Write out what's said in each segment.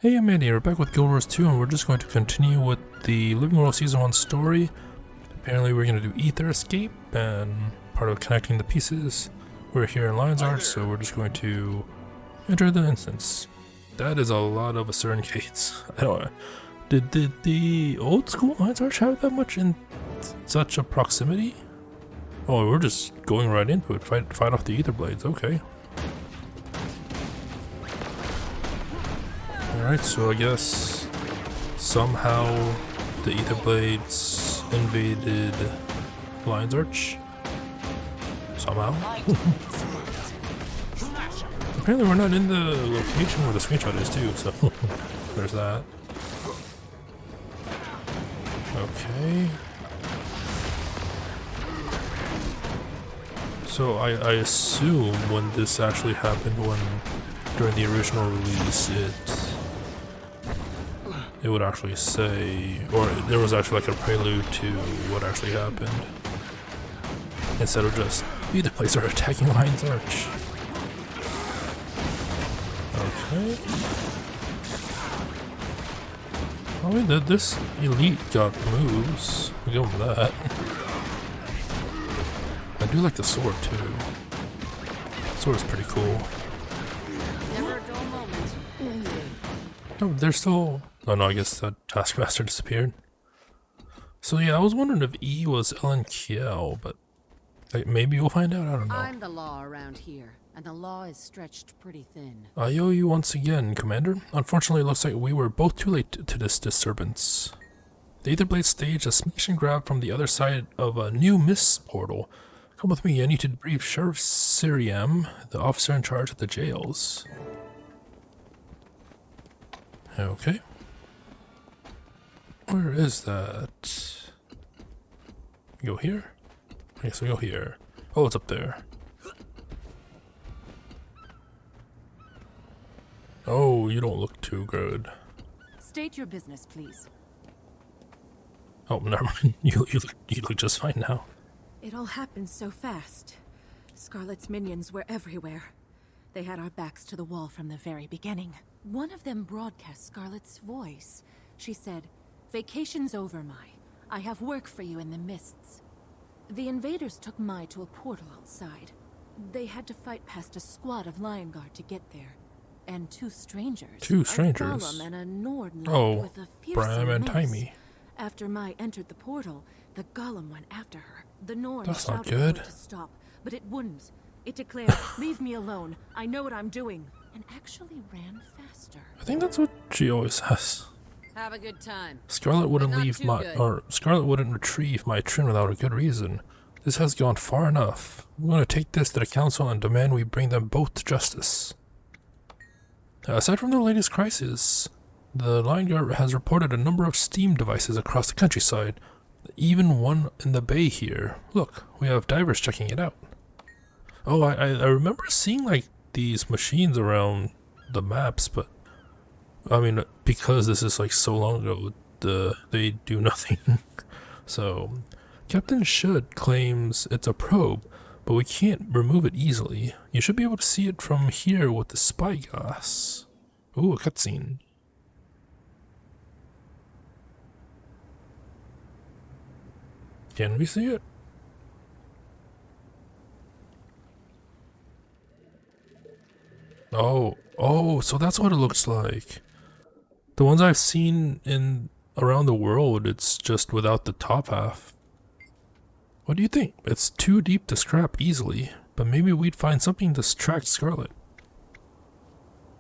Hey, I'm Andy, we're back with Guild Wars 2 and we're just going to continue with the Living World Season 1 story. Apparently we're going to do Ether Escape and part of connecting the pieces. We're here in Lion's Arch, so we're just going to enter the instance. That is a lot of Asuran gates. I don't know. Did the old school Lion's Arch have that much in such a proximity? Oh, we're just going right into it, fight off the Ether Blades, okay. Alright, so I guess somehow the Ether Blades invaded Lion's Arch. Somehow. Apparently we're not in the location where the screenshot is too, so there's that. Okay. So I assume when this actually happened, during the original release, it would actually say, or there was actually like a prelude to what actually happened, instead of just either place are attacking Lion's Arch. Okay. Oh wait, this elite got moves. We go with that. I do like the sword too. The sword is pretty cool. Never a dull moment. Oh, they're still. Oh no, I guess the Taskmaster disappeared. So yeah, I was wondering if E was Ellen Kiel, but like, maybe we'll find out, I don't know. I'm the law around here, and the law is stretched pretty thin. I owe you once again, Commander. Unfortunately, it looks like we were both too late to this disturbance. The Etherblade staged a smash and grab from the other side of a new mist portal. Come with me, I need to debrief Sheriff Siriam, the officer in charge of the jails. Okay. Where is that? Go here? I guess we go here. Oh, it's up there. Oh, you don't look too good. State your business, please. Oh, never mind. You look just fine now. It all happened so fast. Scarlet's minions were everywhere. They had our backs to the wall from the very beginning. One of them broadcast Scarlet's voice. She said, "Vacation's over, Mai. I have work for you in the mists." The invaders took Mai to a portal outside. They had to fight past a squad of Lion Guard to get there. And two strangers. Two strangers? A Golem and a Nord Oh, with a fearsome Bram and mace. Timey. After Mai entered the portal, the Golem went after her. The Nord That's not shouted at good. her to stop, but it wouldn't. It declared, "Leave me alone. I know what I'm doing," and actually ran faster. I think that's what she always says. Have a good time. Scarlet wouldn't But not leave too my, good. or Scarlet wouldn't retrieve my trin without a good reason. This has gone far enough. I'm going to take this to the council and demand we bring them both to justice. Aside from the latest crisis, the Lion Guard has reported a number of steam devices across the countryside. Even one in the bay here. Look, we have divers checking it out. Oh, I remember seeing like these machines around the maps, but I mean, because this is like so long ago, they do nothing. So, Captain Shud claims it's a probe, but we can't remove it easily. You should be able to see it from here with the spyglass. Ooh, a cutscene. Can we see it? Oh, so that's what it looks like. The ones I've seen in around the world, it's just without the top half. What do you think? It's too deep to scrap easily, but maybe we'd find something to track Scarlet.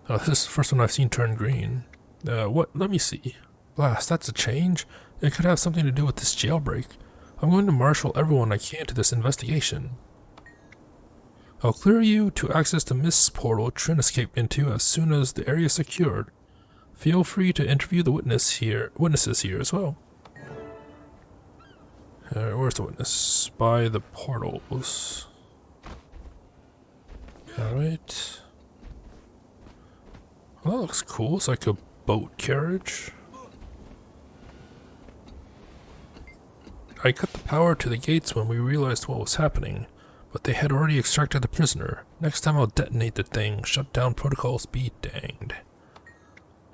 Oh, this is the first one I've seen turn green. What? Let me see. Blast, that's a change. It could have something to do with this jailbreak. I'm going to marshal everyone I can to this investigation. I'll clear you to access the Mist's portal Trin escaped into as soon as the area is secured. Feel free to interview the witnesses here as well. Where's the witness? By the portals. Alright. Well, that looks cool. It's like a boat carriage. I cut the power to the gates when we realized what was happening, but they had already extracted the prisoner. Next time I'll detonate the thing. Shut down protocols, be danged.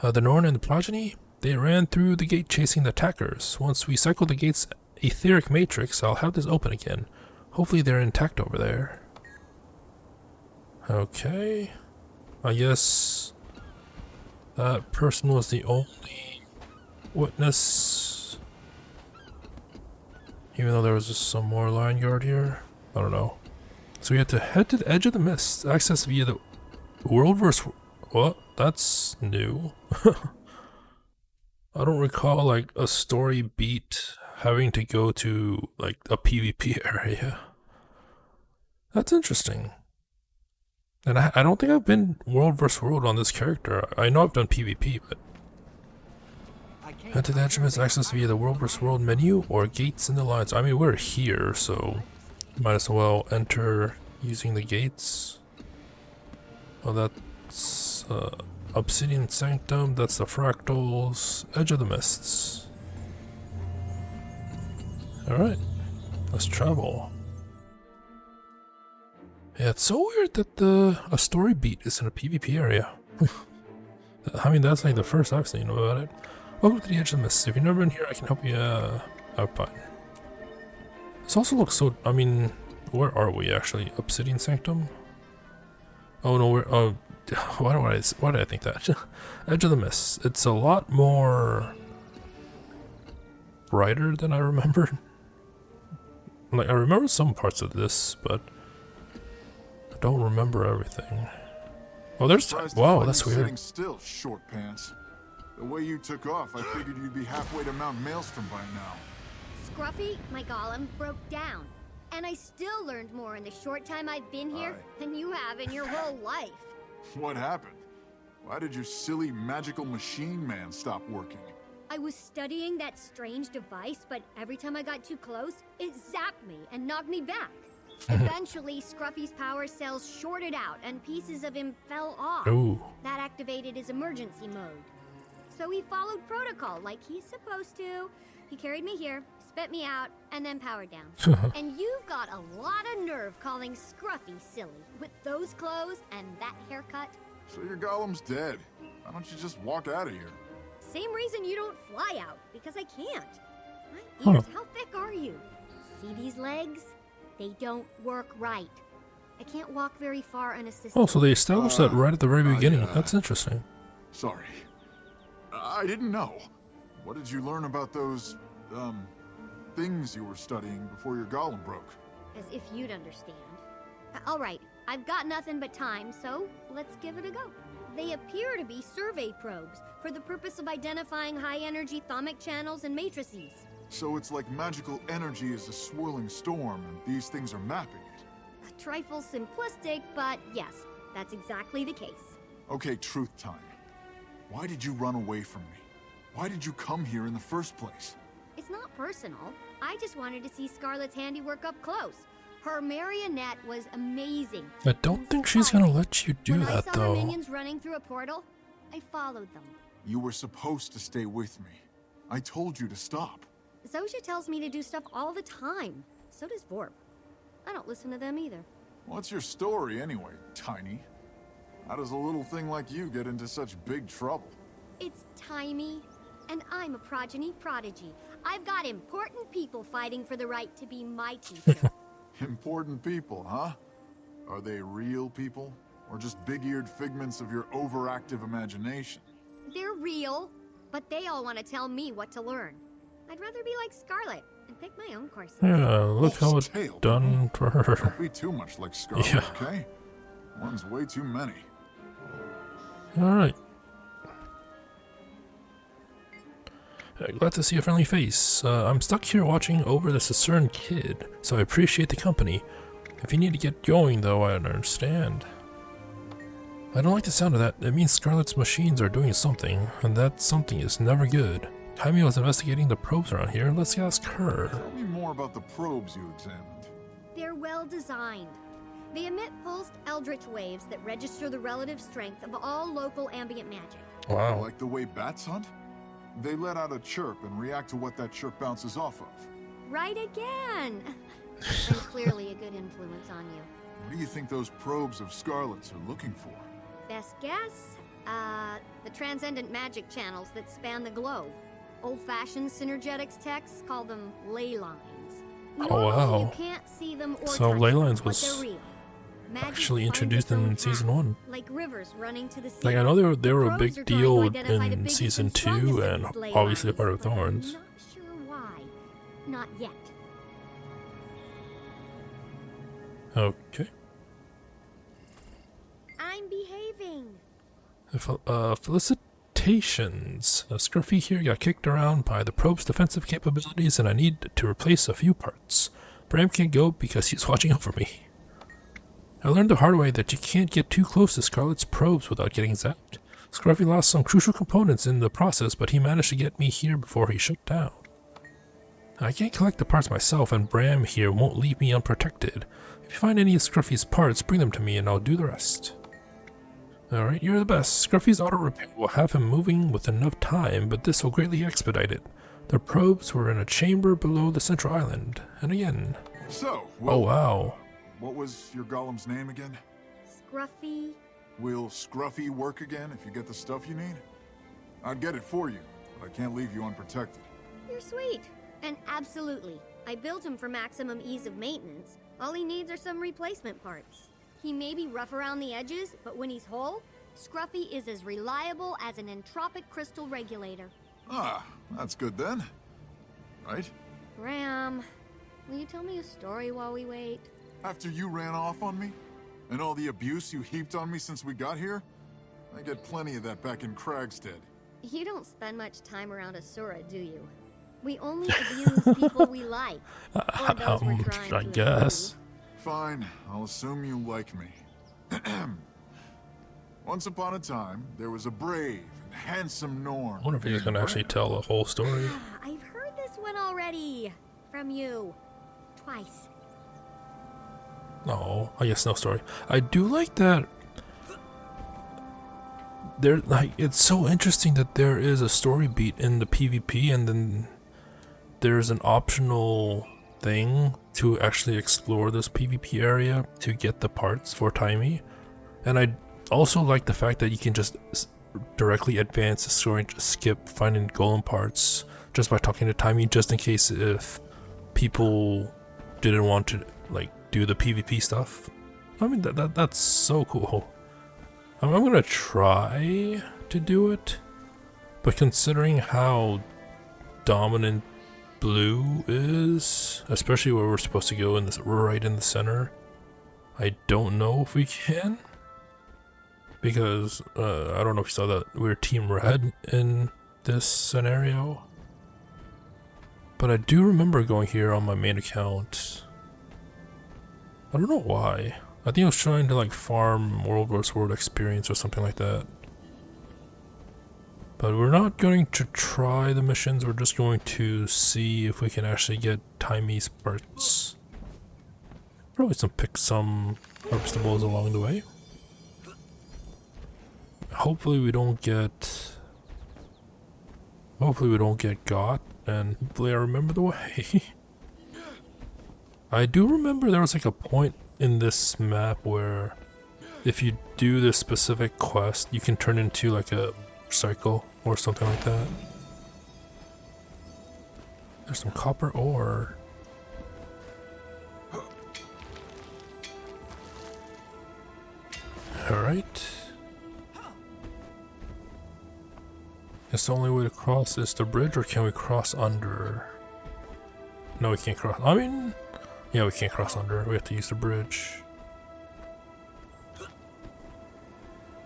The Norn and the progeny, they ran through the gate chasing the attackers. Once we cycle the gate's etheric matrix, I'll have this open again. Hopefully they're intact over there. Okay. I guess that person was the only witness. Even though there was just some more line guard here. I don't know. So we have to head to the edge of the mist. Access via the world verse. What? That's new. I don't recall like a story beat having to go to like a PvP area. That's interesting. And I don't think I've been world versus world on this character. I know I've done PvP, but head to the edge of mist. Access via the world versus world menu or gates in the lines. I mean, we're here, so might as well enter using the gates. Oh, that's Obsidian Sanctum. That's the Fractals. Edge of the Mists. Alright, let's travel. Yeah, it's so weird that a story beat is in a PvP area. I mean, that's like the first I've seen about it. Welcome to the Edge of the Mist. If you've never been here, I can help you out fine. This also looks so... I mean, where are we actually? Obsidian Sanctum? Oh no, we're... Oh, why did I think that? Edge of the Mist. It's a lot more... brighter than I remembered. Like, I remember some parts of this, but... I don't remember everything. Oh, there's... Wow, that's weird. Sitting still, short pants. The way you took off, I figured you'd be halfway to Mount Maelstrom by now. Scruffy, my golem, broke down. And I still learned more in the short time I've been here than you have in your whole life. What happened? Why did your silly magical machine man stop working? I was studying that strange device, but every time I got too close, it zapped me and knocked me back. Eventually, Scruffy's power cells shorted out and pieces of him fell off. Ooh. That activated his emergency mode. So he followed protocol like he's supposed to. He carried me here, spit me out, and then powered down. And you've got a lot of nerve calling Scruffy silly with those clothes and that haircut. So your golem's dead. Why don't you just walk out of here? Same reason you don't fly out, because I can't. My ears, how thick are you? See these legs? They don't work right. I can't walk very far unassisted. Oh, so they established that right at the very beginning. That's interesting. Sorry. I didn't know. What did you learn about those, things you were studying before your golem broke? As if you'd understand. All right, I've got nothing but time, so let's give it a go. They appear to be survey probes for the purpose of identifying high-energy thermic channels and matrices. So it's like magical energy is a swirling storm, and these things are mapping it. A trifle simplistic, but yes, that's exactly the case. Okay, truth time. Why did you run away from me? Why did you come here in the first place? It's not personal. I just wanted to see Scarlet's handiwork up close. Her marionette was amazing. I don't think she's gonna let you do that, When I saw though. the minions running through a portal, I followed them. You were supposed to stay with me. I told you to stop. Zosha tells me to do stuff all the time. So does Vorp. I don't listen to them either. What's your story anyway, Tiny? How does a little thing like you get into such big trouble? It's Timey, and I'm a progeny prodigy. I've got important people fighting for the right to be my teacher. Important people, huh? Are they real people? Or just big-eared figments of your overactive imagination? They're real, but they all want to tell me what to learn. I'd rather be like Scarlet and pick my own courses. Yeah, look how it's Tail, done for her. Don't be too much like Scarlet, Yeah. okay? One's way too many. Alright. Glad to see a friendly face. I'm stuck here watching over the Cistern kid, so I appreciate the company. If you need to get going, though, I understand. I don't like the sound of that. It means Scarlet's machines are doing something, and that something is never good. Jaime was investigating the probes around here. Let's ask her. Tell me more about the probes you examined. They're well designed. They emit pulsed eldritch waves that register the relative strength of all local ambient magic. Wow. Like the way bats hunt? They let out a chirp and react to what that chirp bounces off of. Right again! And clearly a good influence on you. What do you think those probes of Scarlet's are looking for? Best guess? The transcendent magic channels that span the globe. Old-fashioned synergetics texts call them ley lines. Oh, wow. You can't see them or So touch ley them, lines but was they're real. Magic actually finds introduced its own in season path, 1. like rivers running to the sea. Like, I know they were a Probes big are trying to deal identify the in biggest season and 2 strongest and of these ley obviously a lines, part of but I'm Thorns. not sure why. Not yet. Okay. I'm behaving. Felicitations. Scruffy here got kicked around by the probe's defensive capabilities and I need to replace a few parts. Bram can't go because he's watching over me. I learned the hard way that you can't get too close to Scarlet's probes without getting zapped. Scruffy lost some crucial components in the process, but he managed to get me here before he shut down. I can't collect the parts myself, and Bram here won't leave me unprotected. If you find any of Scruffy's parts, bring them to me and I'll do the rest. Alright, you're the best. Scruffy's auto repair will have him moving with enough time, but this will greatly expedite it. The probes were in a chamber below the central island. And again. So, Oh well, wow. what was your golem's name again? Scruffy. Will Scruffy work again if you get the stuff you need? I'd get it for you, but I can't leave you unprotected. You're sweet. And absolutely. I built him for maximum ease of maintenance. All he needs are some replacement parts. He may be rough around the edges, but when he's whole, Scruffy is as reliable as an entropic crystal regulator. Ah, that's good then. Right? Ram, will you tell me a story while we wait? After you ran off on me? And all the abuse you heaped on me since we got here? I get plenty of that back in Kragstead. You don't spend much time around Asura, do you? We only abuse people we like. Or those we're trying I to guess. Fine, I'll assume you like me. Once upon a time, there was a brave and handsome Norn. I wonder if he's gonna actually tell the whole story. improve. I've heard this one already. From you. Twice. No, I guess no story. I do like that. There, like, it's so interesting that there is a story beat in the PvP, and then there's an optional thing to actually explore this PvP area to get the parts for Taimi. And I also like the fact that you can just directly advance the story and just skip finding golem parts just by talking to Taimi, just in case if people didn't want to like do the PvP stuff. I mean that's so cool. I'm gonna try to do it, but considering how dominant blue is, especially where we're supposed to go in this right in the center, I don't know if we can, because I don't know if you saw that we're team red in this scenario, but I do remember going here on my main account. I don't know why. I think I was trying to like farm World vs. World experience or something like that. But we're not going to try the missions, we're just going to see if we can actually get Taimi's parts. Probably pick some harvestables along the way. Hopefully we don't get got, and hopefully I remember the way. I do remember there was like a point in this map where if you do this specific quest, you can turn into like a cycle or something like that. There's some copper ore. Alright. Guess the only way to cross is the bridge, or can we cross under? No, we can't cross. I mean, yeah, we can't cross under. We have to use the bridge.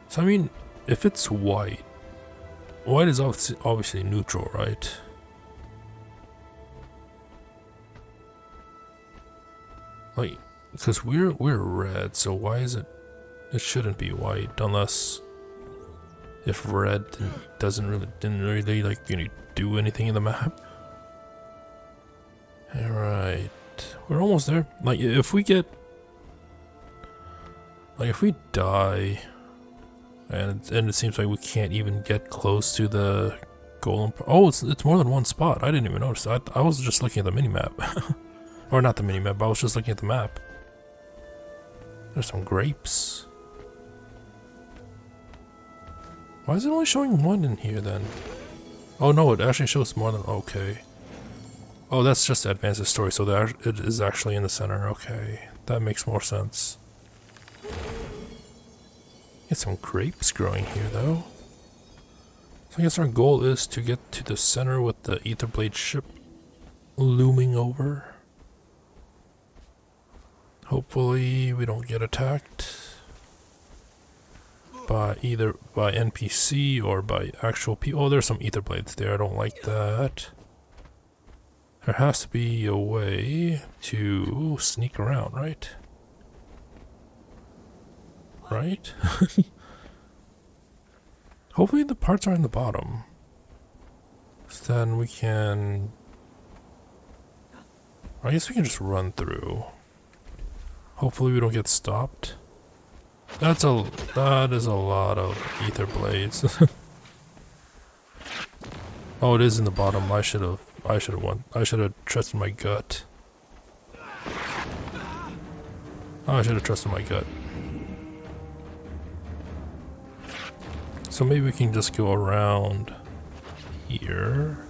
So I mean, if it's white is obviously neutral, right? Like, because we're red, so why is it? It shouldn't be white unless if red didn't really like do anything in the map. All right, we're almost there. Like if we die. And it seems like we can't even get close to the golem. Oh, it's more than one spot. I didn't even notice. I was just looking at the minimap. Or not the minimap, I was just looking at the map. There's some grapes. Why is it only showing one in here then? Oh no, it actually shows more than... Okay. Oh, that's just advances story, so it is actually in the center. Okay, that makes more sense. Get some grapes growing here though. So I guess our goal is to get to the center with the Aetherblade ship looming over. Hopefully we don't get attacked by either by NPC or by actual people. Oh, there's some Aetherblades there. I don't like that. There has to be a way to sneak around, right? Right? Hopefully the parts are in the bottom. So then we can... I guess we can just run through. Hopefully we don't get stopped. That is a lot of Aetherblades. Oh, it is in the bottom. I should have trusted my gut. Oh, I should have trusted my gut. So maybe we can just go around here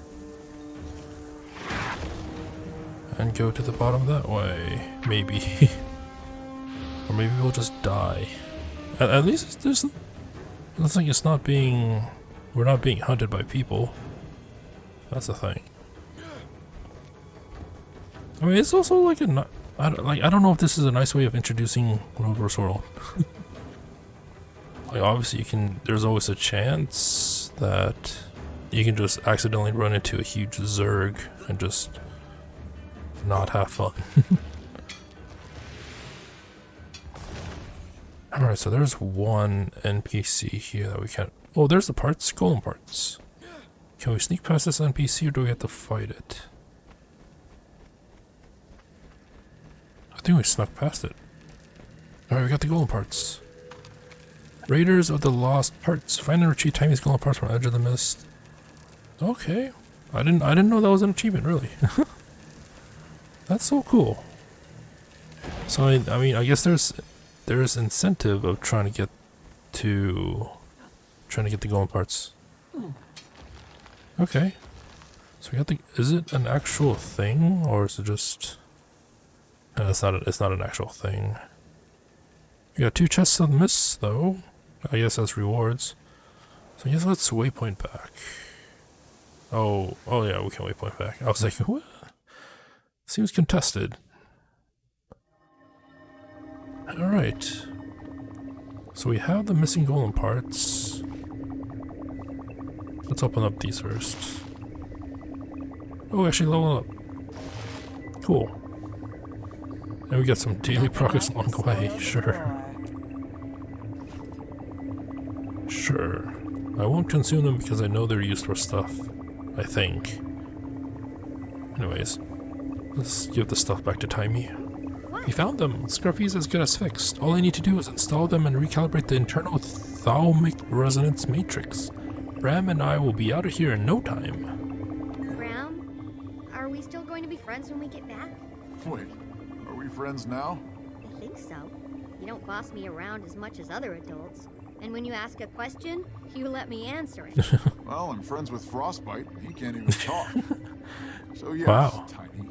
and go to the bottom that way, maybe. Or maybe we'll just die. At least there's... It looks like it's not being... We're not being hunted by people. That's the thing. I mean, it's also like a... I don't know if this is a nice way of introducing Road vs. World. Like, obviously you can... There's always a chance that you can just accidentally run into a huge Zerg and just not have fun. Alright, so there's one NPC here that we can't... Oh, there's the parts, golem parts. Can we sneak past this NPC or do we have to fight it? I think we snuck past it. Alright, we got the golem parts. Raiders of the Lost Parts. Find and retrieve Timmy's golem parts from Edge of the Mist. Okay. I didn't know that was an achievement, really. That's so cool. So I mean, I guess there's incentive of trying to get the golem parts. Okay. So we got the... Is it an actual thing or is it just... No, it's not an actual thing. We got 2 chests of mists though. I guess that's rewards. So I guess let's waypoint back. Oh yeah, we can waypoint back. I was like, what? Seems contested. Alright. So we have the missing golem parts. Let's open up these first. Oh, actually level up. Cool. And we got some daily progress along the way, sure. Sure. I won't consume them because I know they're used for stuff. I think. Anyways. Let's give the stuff back to Timey. We found them! Scruffy's as good as fixed. All I need to do is install them and recalibrate the internal thalamic resonance matrix. Ram and I will be out of here in no time. Ram, are we still going to be friends when we get back? Wait, are we friends now? I think so. You don't boss me around as much as other adults. And when you ask a question, you let me answer it. Well, I'm friends with Frostbite. He can't even talk. So yes, Wow. Tiny,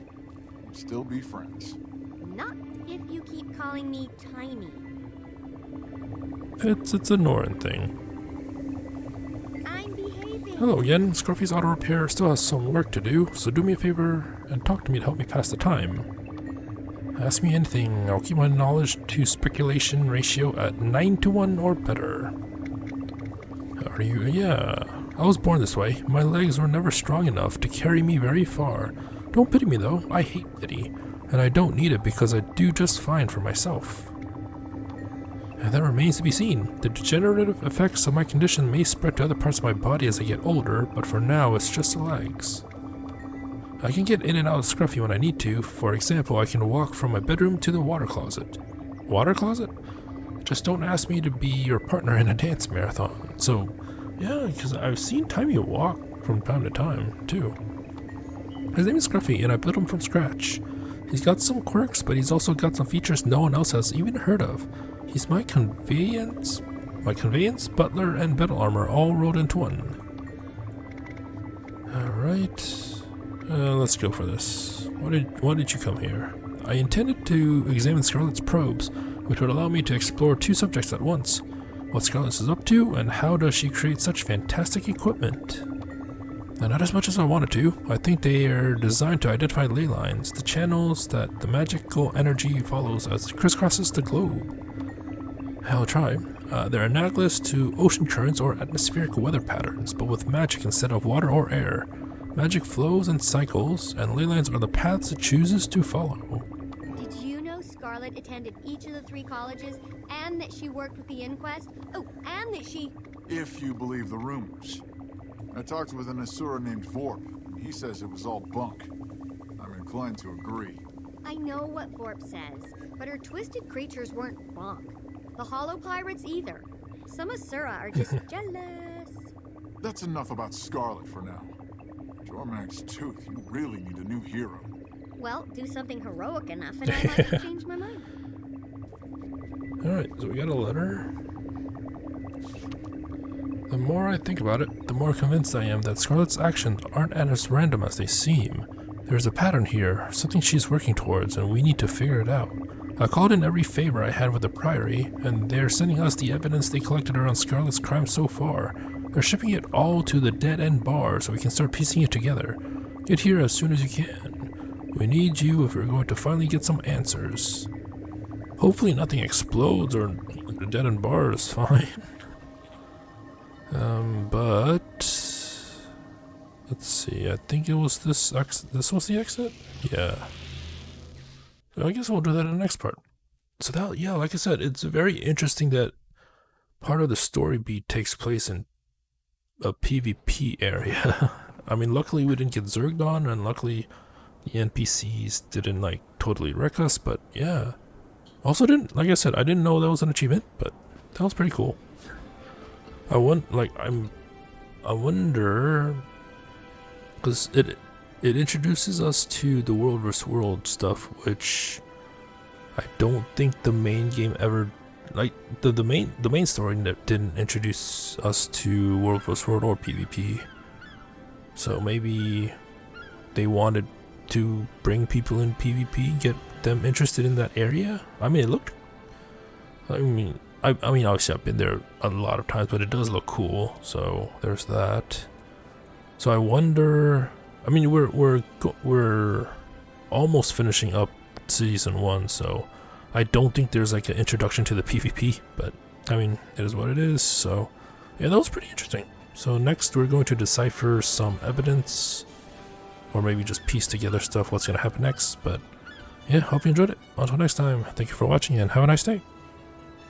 we'll still be friends. Not if you keep calling me Tiny. It's a Norn thing. I'm behaving. Hello again. Scruffy's auto repair still has some work to do, so do me a favor and talk to me to help me pass the time. Ask me anything, I'll keep my knowledge to speculation ratio at 9-to-1 or better. Are you? Yeah. I was born this way. My legs were never strong enough to carry me very far. Don't pity me though, I hate pity. And I don't need it because I do just fine for myself. And that remains to be seen. The degenerative effects of my condition may spread to other parts of my body as I get older, but for now it's just the legs. I can get in and out of Scruffy when I need to. For example, I can walk from my bedroom to the water closet. Water closet? Just don't ask me to be your partner in a dance marathon. So, yeah, because I've seen Timey walk from time to time, too. His name is Scruffy, and I built him from scratch. He's got some quirks, but he's also got some features no one else has even heard of. He's my convenience My conveyance, butler, and battle armor all rolled into one. Alright. Let's go for this. Why did you come here? I intended to examine Scarlet's probes, which would allow me to explore two subjects at once. What Scarlet is up to, and how does she create such fantastic equipment? Now, not as much as I wanted to. I think they are designed to identify ley lines, the channels that the magical energy follows as it crisscrosses the globe. I'll try. They're analogous to ocean currents or atmospheric weather patterns, but with magic instead of water or air. Magic flows and cycles, and ley lines are the paths it chooses to follow. Did you know Scarlet attended each of the 3 colleges, and that she worked with the Inquest? Oh, and that she... If you believe the rumors. I talked with an Asura named Vorp, and he says it was all bunk. I'm inclined to agree. I know what Vorp says, but her twisted creatures weren't bunk. The Hollow Pirates either. Some Asura are just jealous. That's enough about Scarlet for now. Jormag's Tooth, you really need a new hero. Well, do something heroic enough and I might change my mind. Alright, so we got a letter. The more I think about it, the more convinced I am that Scarlet's actions aren't as random as they seem. There's a pattern here, something she's working towards, and we need to figure it out. I called in every favor I had with the Priory, and they're sending us the evidence they collected around Scarlet's crimes so far. They're shipping it all to the Dead End Bar so we can start piecing it together. Get here as soon as you can. We need you if we're going to finally get some answers. Hopefully nothing explodes or the Dead End Bar is fine. But let's see. I think it was this exit. This was the exit? Yeah. I guess we'll do that in the next part. So that, yeah, like I said, it's very interesting that part of the story beat takes place in a PvP area. I mean, luckily we didn't get zerged on, and luckily the NPCs didn't like totally wreck us, but yeah. Also didn't, like I said, I didn't know that was an achievement, but that was pretty cool. I wonder, because it introduces us to the World vs. World stuff, which I don't think the main game ever, like the main story didn't introduce us to World vs. World or PvP. So maybe they wanted to bring people in PvP, get them interested in that area. I mean, it looked, I mean obviously I've been there a lot of times, but it does look cool, so there's that. So I wonder, I mean, we're almost finishing up season 1, so I don't think there's like an introduction to the PvP, but I mean, it is what it is. So yeah, that was pretty interesting. So next we're going to decipher some evidence, or maybe just piece together stuff, what's going to happen next. But yeah, hope you enjoyed it. Until next time, thank you for watching and have a nice day.